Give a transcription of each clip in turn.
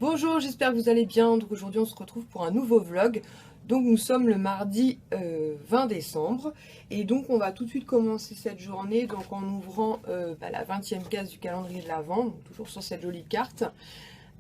Bonjour, j'espère que vous allez bien. Donc aujourd'hui on se retrouve pour un nouveau vlog. Donc nous sommes le mardi 20 décembre et donc on va tout de suite commencer cette journée donc en ouvrant la 20e case du calendrier de l'Avent, donc toujours sur cette jolie carte.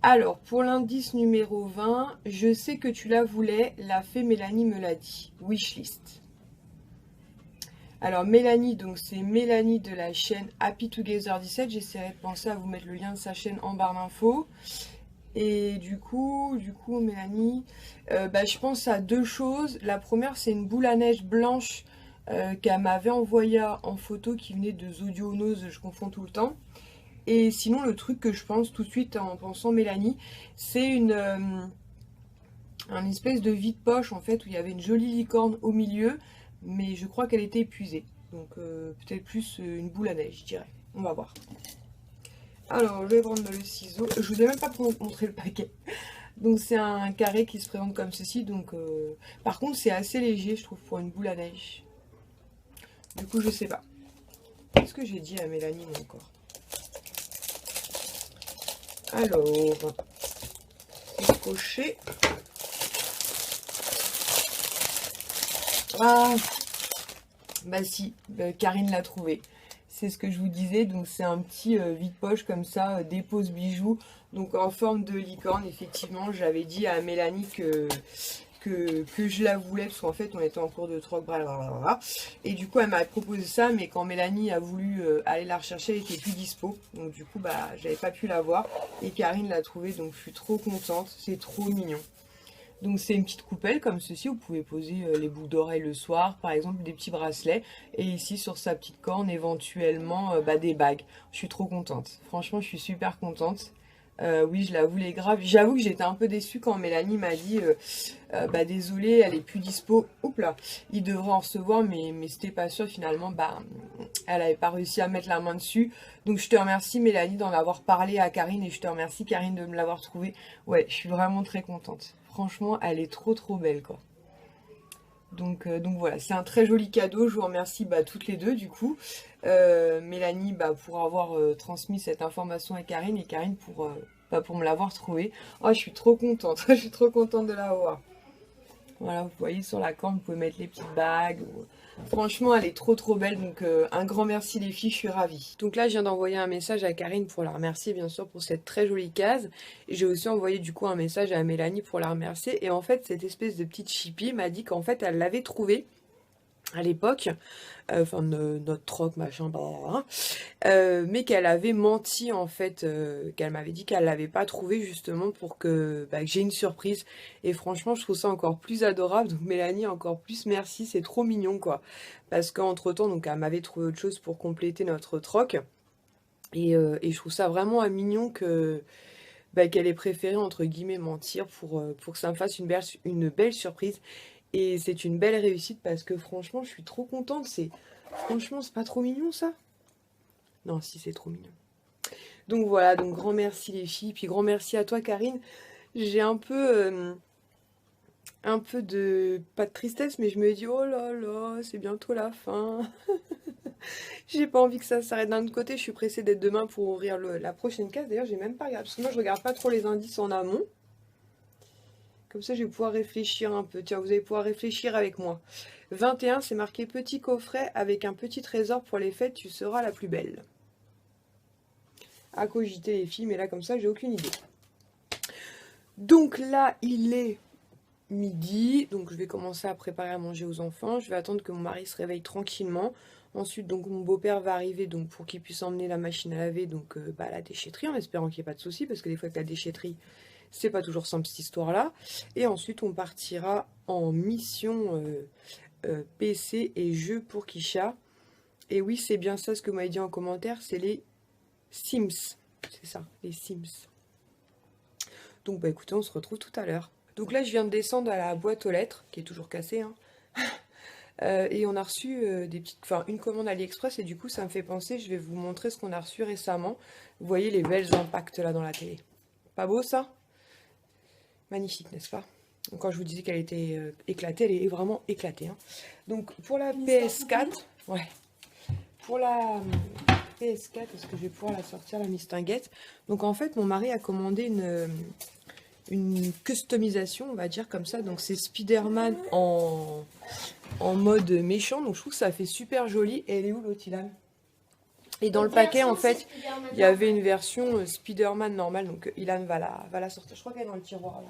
Alors pour l'indice numéro 20, je sais que tu la voulais, la fée Mélanie me l'a dit, wishlist. Alors Mélanie, donc c'est Mélanie de la chaîne Happy Together 17, j'essaierai de penser à vous mettre le lien de sa chaîne en barre d'infos. Et du coup Mélanie, je pense à deux choses. La première, c'est une boule à neige blanche qu'elle m'avait envoyée en photo qui venait de Zodionos, je confonds tout le temps. Et sinon, le truc que je pense tout de suite en pensant Mélanie, c'est un espèce de vide-poche en fait où il y avait une jolie licorne au milieu, mais je crois qu'elle était épuisée. Donc peut-être plus une boule à neige, je dirais. On va voir. Alors, je vais prendre le ciseau. Je vous ai même pas montré le paquet. Donc, c'est un carré qui se présente comme ceci. Donc, par contre, c'est assez léger, je trouve, pour une boule à neige. Du coup, je sais pas. Qu'est-ce que j'ai dit à Mélanie encore? Alors, c'est coché. Ah, bah si, Karine l'a trouvé. C'est ce que je vous disais, donc c'est un petit vide-poche comme ça, dépose bijoux, donc en forme de licorne. Effectivement, j'avais dit à Mélanie que je la voulais, parce qu'en fait on était en cours de troc, blablabla. Et du coup elle m'a proposé ça, mais quand Mélanie a voulu aller la rechercher, elle était plus dispo, donc du coup j'avais pas pu la voir, et Karine l'a trouvée, donc je suis trop contente, c'est trop mignon. Donc c'est une petite coupelle comme ceci, vous pouvez poser les boucles d'oreilles le soir, par exemple des petits bracelets. Et ici sur sa petite corne éventuellement des bagues. Je suis trop contente, franchement je suis super contente. Oui, je l'avoue les graves. J'avoue que j'étais un peu déçue quand Mélanie m'a dit désolée, elle est plus dispo. Oups là, il devrait en recevoir, mais c'était pas sûr finalement. Elle avait pas réussi à mettre la main dessus. Donc je te remercie Mélanie d'en avoir parlé à Karine et je te remercie Karine de me l'avoir trouvé. Ouais, je suis vraiment très contente. Franchement, elle est trop belle quoi. Donc voilà, c'est un très joli cadeau. Je vous remercie toutes les deux du coup. Mélanie pour avoir transmis cette information à Karine et Karine pour me l'avoir trouvé. Oh, je suis trop contente. Je suis trop contente de l'avoir. Voilà, vous voyez sur la corne, vous pouvez mettre les petites bagues. Franchement, elle est trop belle. Donc un grand merci les filles, je suis ravie. Donc là, je viens d'envoyer un message à Karine pour la remercier bien sûr pour cette très jolie case. Et j'ai aussi envoyé du coup un message à Mélanie pour la remercier. Et en fait, cette espèce de petite chippie m'a dit qu'en fait, elle l'avait trouvée à l'époque, notre troc, machin, mais qu'elle avait menti en fait, qu'elle m'avait dit qu'elle l'avait pas trouvé justement pour que j'ai une surprise. Et franchement, je trouve ça encore plus adorable. Donc Mélanie, encore plus merci, c'est trop mignon quoi. Parce qu'entre temps, donc elle m'avait trouvé autre chose pour compléter notre troc. Et je trouve ça vraiment mignon que qu'elle ait préféré entre guillemets mentir pour que ça me fasse une belle surprise. Et c'est une belle réussite parce que franchement, je suis trop contente. Franchement, c'est pas trop mignon ça? Non, si, c'est trop mignon. Donc voilà, donc grand merci les filles. Puis grand merci à toi Karine. J'ai un peu de... pas de tristesse, mais je me dis, oh là là, c'est bientôt la fin. J'ai pas envie que ça s'arrête d'un autre côté. Je suis pressée d'être demain pour ouvrir la prochaine case. D'ailleurs, j'ai même pas regardé. Parce que moi, je regarde pas trop les indices en amont. Comme ça, je vais pouvoir réfléchir un peu. Tiens, vous allez pouvoir réfléchir avec moi. 21, c'est marqué petit coffret avec un petit trésor pour les fêtes. Tu seras la plus belle. À cogiter les filles, mais là, comme ça, j'ai aucune idée. Donc là, il est midi. Donc, je vais commencer à préparer à manger aux enfants. Je vais attendre que mon mari se réveille tranquillement. Ensuite, donc, mon beau-père va arriver donc, pour qu'il puisse emmener la machine à laver donc, à la déchetterie, en espérant qu'il n'y ait pas de souci. Parce que des fois, avec la déchetterie... c'est pas toujours simple cette histoire-là. Et ensuite, on partira en mission PC et jeux pour Kisha. Et oui, c'est bien ça ce que vous m'avez dit en commentaire, c'est les Sims. C'est ça, les Sims. Donc, écoutez, on se retrouve tout à l'heure. Donc là, je viens de descendre à la boîte aux lettres, qui est toujours cassée. Hein. Et on a reçu une commande AliExpress. Et du coup, ça me fait penser, je vais vous montrer ce qu'on a reçu récemment. Vous voyez les belles impacts là dans la télé. Pas beau ça? Magnifique, n'est-ce pas? Donc, quand je vous disais qu'elle était éclatée, elle est vraiment éclatée. Hein. Donc, pour la PS4, ouais. Pour la PS4, est-ce que je vais pouvoir la sortir, la mistinguette? Donc, en fait, mon mari a commandé une customisation, on va dire comme ça. Donc c'est Spider-Man en mode méchant. Donc je trouve que ça fait super joli. Et elle est où l'autre Ilan? Et dans le paquet, en fait, il y avait une version Spider-Man normale. Donc Ilan va la sortir. Je crois qu'elle est dans le tiroir.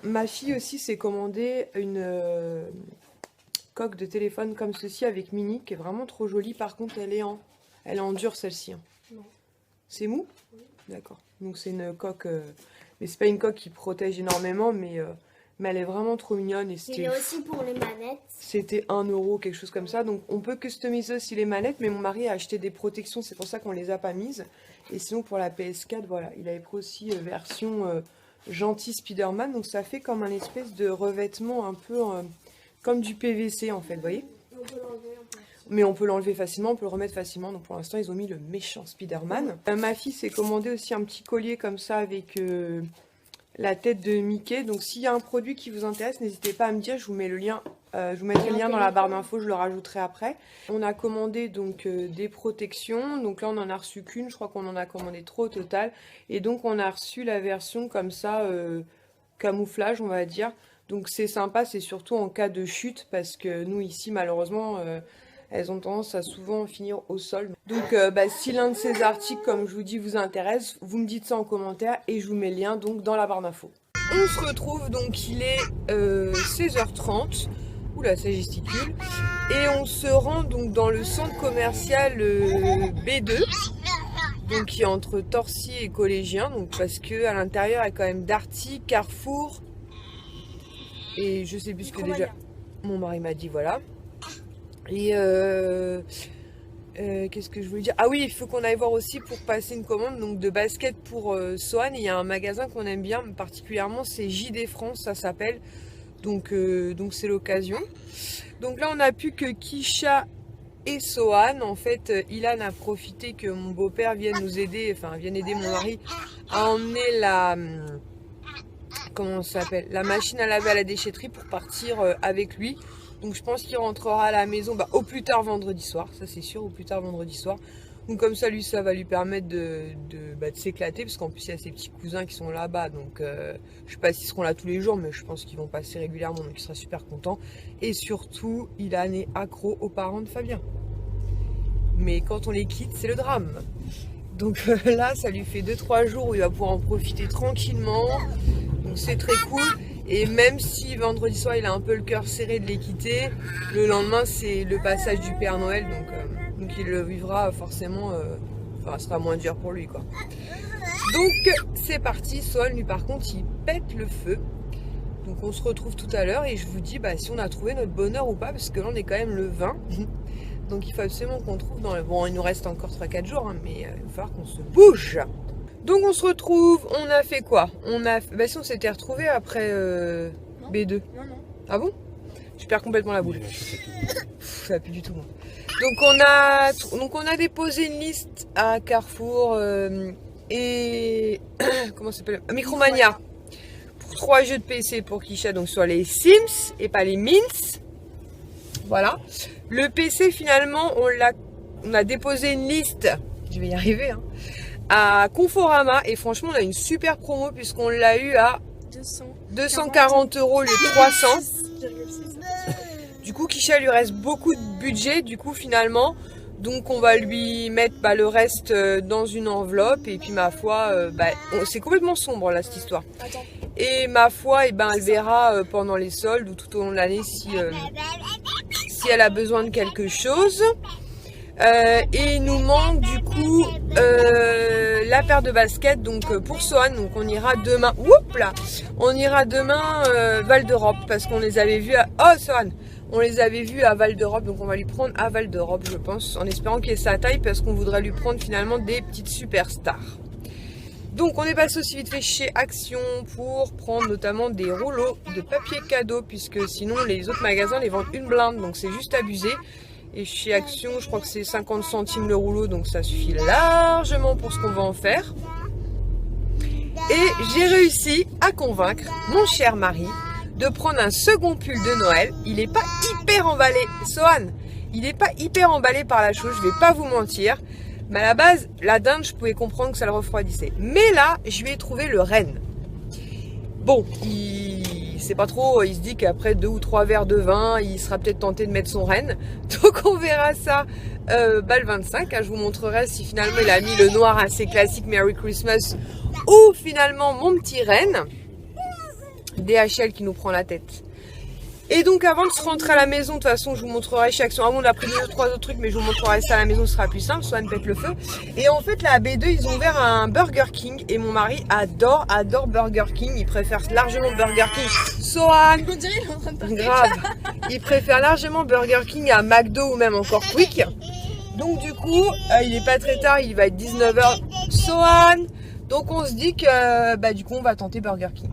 Ma fille aussi s'est commandé une coque de téléphone comme ceci avec mini, qui est vraiment trop jolie. Par contre, elle est en dur celle-ci. Hein. C'est mou? Oui. D'accord. Donc c'est une coque, mais c'est pas une coque qui protège énormément, mais elle est vraiment trop mignonne. Et il est aussi pour les manettes. C'était 1 €, quelque chose comme ça. Donc on peut customiser aussi les manettes, mais mon mari a acheté des protections, c'est pour ça qu'on les a pas mises. Et sinon pour la PS4, voilà, il avait pris aussi version gentil Spider-Man. Donc ça fait comme un espèce de revêtement un peu comme du PVC en fait, vous voyez. On peut l'enlever un peu. Mais on peut l'enlever facilement, on peut le remettre facilement. Donc pour l'instant, ils ont mis le méchant Spider-Man. Ma fille s'est commandé aussi un petit collier comme ça avec la tête de Mickey. Donc s'il y a un produit qui vous intéresse, n'hésitez pas à me dire. Je vous mets le lien, je vous mettrai le lien dans la barre d'infos, je le rajouterai après. On a commandé donc des protections. Donc là, on en a reçu qu'une. Je crois qu'on en a commandé 3 au total. Et donc on a reçu la version comme ça, camouflage, on va dire. Donc c'est sympa, c'est surtout en cas de chute parce que nous ici, malheureusement... elles ont tendance à souvent finir au sol. Donc si l'un de ces articles, comme je vous dis, vous intéresse, vous me dites ça en commentaire et je vous mets le lien donc dans la barre d'infos. On se retrouve, donc il est 16h30. Oula, ça gesticule. Et on se rend donc dans le centre commercial B2. Donc qui est entre Torcy et Collégien. Donc parce que à l'intérieur, il y a quand même Darty, Carrefour. Et je sais plus ce que déjà mon mari m'a dit, voilà. Et qu'est-ce que je voulais dire? Ah oui, il faut qu'on aille voir aussi pour passer une commande donc de basket pour Sohan. Il y a un magasin qu'on aime bien particulièrement, c'est JD France, ça s'appelle. Donc c'est l'occasion. Donc là, on n'a plus que Kisha et Sohan. En fait, Ilan a profité que mon beau-père vienne nous aider, enfin vienne aider mon mari à emmener la... comment ça s'appelle? La machine à laver à la déchetterie pour partir avec lui. Donc je pense qu'il rentrera à la maison au plus tard vendredi soir, ça c'est sûr, au plus tard vendredi soir. Donc comme ça, lui, ça va lui permettre de s'éclater, parce qu'en plus il y a ses petits cousins qui sont là-bas. Donc je sais pas s'ils seront là tous les jours, mais je pense qu'ils vont passer régulièrement, donc il sera super content. Et surtout, Ilan est accro aux parents de Fabien. Mais quand on les quitte, c'est le drame. Donc là, ça lui fait 2-3 jours où il va pouvoir en profiter tranquillement. Donc c'est très cool. Et même si vendredi soir il a un peu le cœur serré de les quitter, le lendemain c'est le passage du Père Noël, donc il le vivra forcément, enfin ce sera moins dur pour lui quoi. Donc c'est parti. Sohan lui par contre il pète le feu. Donc on se retrouve tout à l'heure et je vous dis si on a trouvé notre bonheur ou pas, parce que là on est quand même le 20. Donc il faut absolument qu'on trouve dans le... Bon, il nous reste encore 3-4 jours, hein, mais il va falloir qu'on se bouge. Donc on se retrouve, on a fait quoi? On a... si on s'était retrouvé après B2. Non. Ah bon? Je perds complètement la boule. Ça va plus du tout moi. Donc on a déposé une liste à Carrefour et... comment ça s'appelle? Micromania. Pour 3 jeux de PC pour Kisha, donc sur les Sims et pas les Mints. Voilà. Le PC finalement, on a déposé une liste, je vais y arriver, hein, à Conforama, et franchement on a une super promo puisqu'on l'a eu à 240 € au lieu de 300. Du coup Kisha lui reste beaucoup de budget du coup finalement, donc on va lui mettre le reste dans une enveloppe, et puis ma foi, c'est complètement sombre là cette histoire. Et ma foi, elle verra pendant les soldes ou tout au long de l'année si elle a besoin de quelque chose. Et il nous manque du coup la paire de baskets donc pour Sohan. Donc on ira demain. Oups là, on ira demain Val d'Europe parce qu'on les avait vus à... Oh Sohan, on les avait vus à Val d'Europe, donc on va lui prendre à Val d'Europe je pense, en espérant qu'il ait sa taille, parce qu'on voudrait lui prendre finalement des petites superstars. Donc on est passé aussi vite fait chez Action pour prendre notamment des rouleaux de papier cadeau, puisque sinon les autres magasins les vendent une blinde, donc c'est juste abusé. Et chez Action, je crois que c'est 50 centimes le rouleau, donc ça suffit largement pour ce qu'on va en faire. Et j'ai réussi à convaincre mon cher mari de prendre un second pull de Noël. Il n'est pas hyper emballé, Sohan, il n'est pas hyper emballé par la chose, je vais pas vous mentir. Mais à la base, la dinde, je pouvais comprendre que ça le refroidissait. Mais là, je lui ai trouvé le renne. Bon, il sait pas trop, il se dit qu'après 2 ou 3 verres de vin, il sera peut-être tenté de mettre son renne. Donc on verra ça le 25. Hein, je vous montrerai si finalement il a mis le noir assez classique Merry Christmas ou finalement mon petit renne. DHL qui nous prend la tête. Et donc avant de se rentrer à la maison, de toute façon je vous montrerai chaque soir. On a pris 2 ou 3 autres trucs mais je vous montrerai ça à la maison, ce sera plus simple, soit ne pète le feu. Et en fait là à B2 ils ont ouvert un Burger King et mon mari adore Burger King. Il préfère largement Burger King. Sohan, On dirait qu'il est en train de partir. grave. Il préfère largement Burger King à McDo ou même encore Quick. Donc du coup il est pas très tard, il va être 19h. Sohan. Donc on se dit que bah du coup on va tenter Burger King.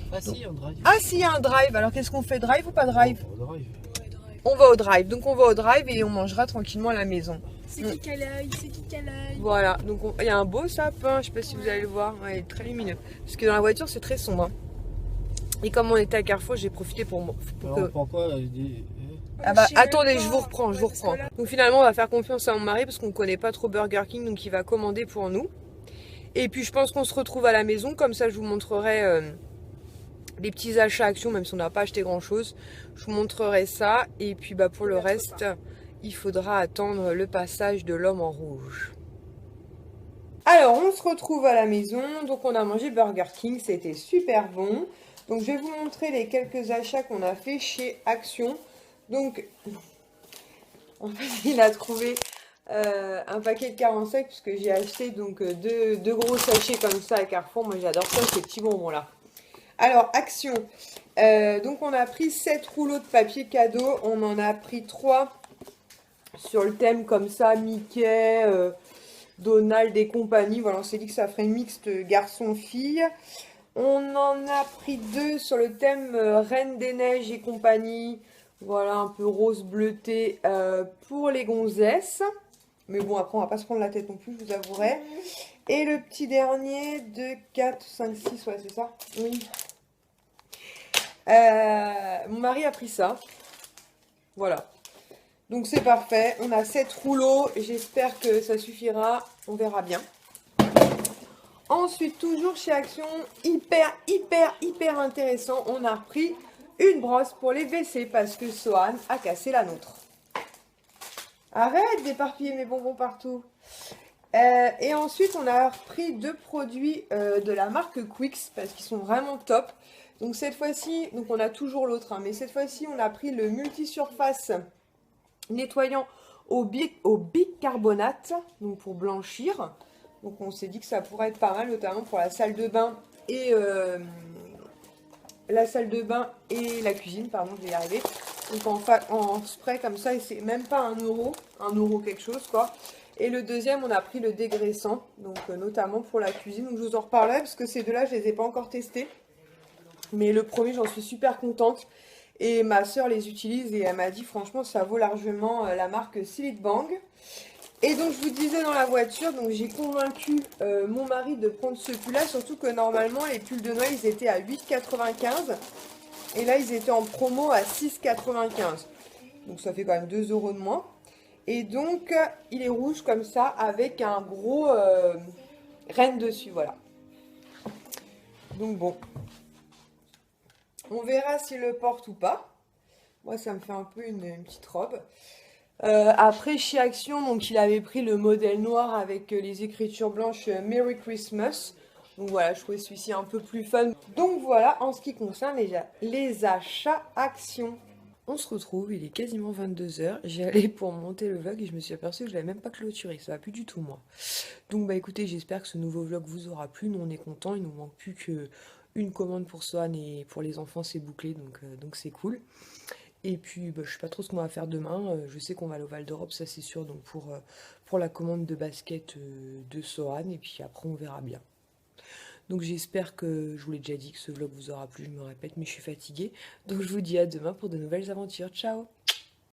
Ah si, il y a un drive. Ah si, il y a un drive. Alors qu'est-ce qu'on fait, drive ou pas drive? Oh, drive. On va au drive. Donc on va au drive et on mangera tranquillement à la maison. C'est qui qu'a l'œil, c'est qui qu'a l'œil. Voilà. Donc il y a un beau sapin. Je sais pas si vous allez le voir. Ouais, il est très lumineux. Parce que dans la voiture c'est très sombre. Hein. Et comme on était à Carrefour, j'ai profité pour Alors, pourquoi Ah bah attendez, je vous reprends. Donc finalement on va faire confiance à mon mari parce qu'on connaît pas trop Burger King, donc il va commander pour nous. Et puis je pense qu'on se retrouve à la maison. Comme ça je vous montrerai les petits achats actions, même si on n'a pas acheté grand chose. Je vous montrerai ça. Et puis bah pour le reste, il faudra attendre le passage de l'homme en rouge. Alors on se retrouve à la maison. Donc on a mangé Burger King, c'était super bon. Donc je vais vous montrer les quelques achats qu'on a fait chez Action. Donc en fait il a trouvé un paquet de 45 puisque j'ai acheté donc deux gros sachets comme ça à Carrefour. Moi j'adore ça, ces petits bonbons là. Alors, Action. Donc, on a pris 7 rouleaux de papier cadeau. On en a pris 3 sur le thème comme ça, Mickey, Donald et compagnie. Voilà, on s'est dit que ça ferait mixte garçon-fille. On en a pris 2 sur le thème Reine des Neiges et compagnie. Voilà, un peu rose bleuté pour les gonzesses. Mais bon, après, on va pas se prendre la tête non plus, je vous avouerai. Et le petit dernier de 4, 5, 6, ouais, c'est ça? Oui. Mon mari a pris ça. Voilà. Donc c'est parfait. On a 7 rouleaux. J'espère que ça suffira. On verra bien. Ensuite, toujours chez Action, hyper intéressant. On a repris une brosse pour les WC parce que Sohan a cassé la nôtre. Arrête d'éparpiller mes bonbons partout. Et ensuite, on a repris 2 produits de la marque Quicks parce qu'ils sont vraiment top. Donc cette fois-ci, donc on a toujours l'autre, hein, mais cette fois-ci, on a pris le multisurface nettoyant au bicarbonate, donc pour blanchir. Donc on s'est dit que ça pourrait être pas mal, notamment pour la salle de bain et la cuisine, pardon, je vais y arriver. Donc en spray comme ça, et c'est même pas 1 euro, 1 euro quelque chose quoi. Et le deuxième, on a pris le dégraissant, donc notamment pour la cuisine. Donc je vous en reparlerai parce que ces deux-là, je les ai pas encore testés. Mais le premier, j'en suis super contente. Et ma soeur les utilise et elle m'a dit franchement, ça vaut largement la marque Silk Bang. Et donc je vous disais dans la voiture, donc j'ai convaincu mon mari de prendre ce pull-là. Surtout que normalement, les pulls de Noël, ils étaient à 8,95 €. Et là, ils étaient en promo à 6,95 €. Donc ça fait quand même 2 € de moins. Et donc, il est rouge comme ça, avec un gros renne dessus, voilà. Donc bon, on verra s'il le porte ou pas. Moi, ça me fait un peu une petite robe. Après, chez Action, donc il avait pris le modèle noir avec les écritures blanches Merry Christmas. Donc voilà, je trouvais celui-ci un peu plus fun. Donc voilà, en ce qui concerne les achats Action. On se retrouve, il est quasiment 22 h. J'ai allé pour monter le vlog et je me suis aperçue que je l'avais même pas clôturé. Ça va plus du tout moi. Donc bah écoutez, j'espère que ce nouveau vlog vous aura plu. Nous on est contents, il nous manque plus qu'une commande pour Sohan et pour les enfants c'est bouclé, donc c'est cool. Et puis bah, je sais pas trop ce qu'on va faire demain. Je sais qu'on va aller au Val d'Europe, ça c'est sûr. Donc pour la commande de basket de Sohan et puis après on verra bien. Donc j'espère que, je vous l'ai déjà dit, que ce vlog vous aura plu, je me répète, mais je suis fatiguée. Donc je vous dis à demain pour de nouvelles aventures. Ciao!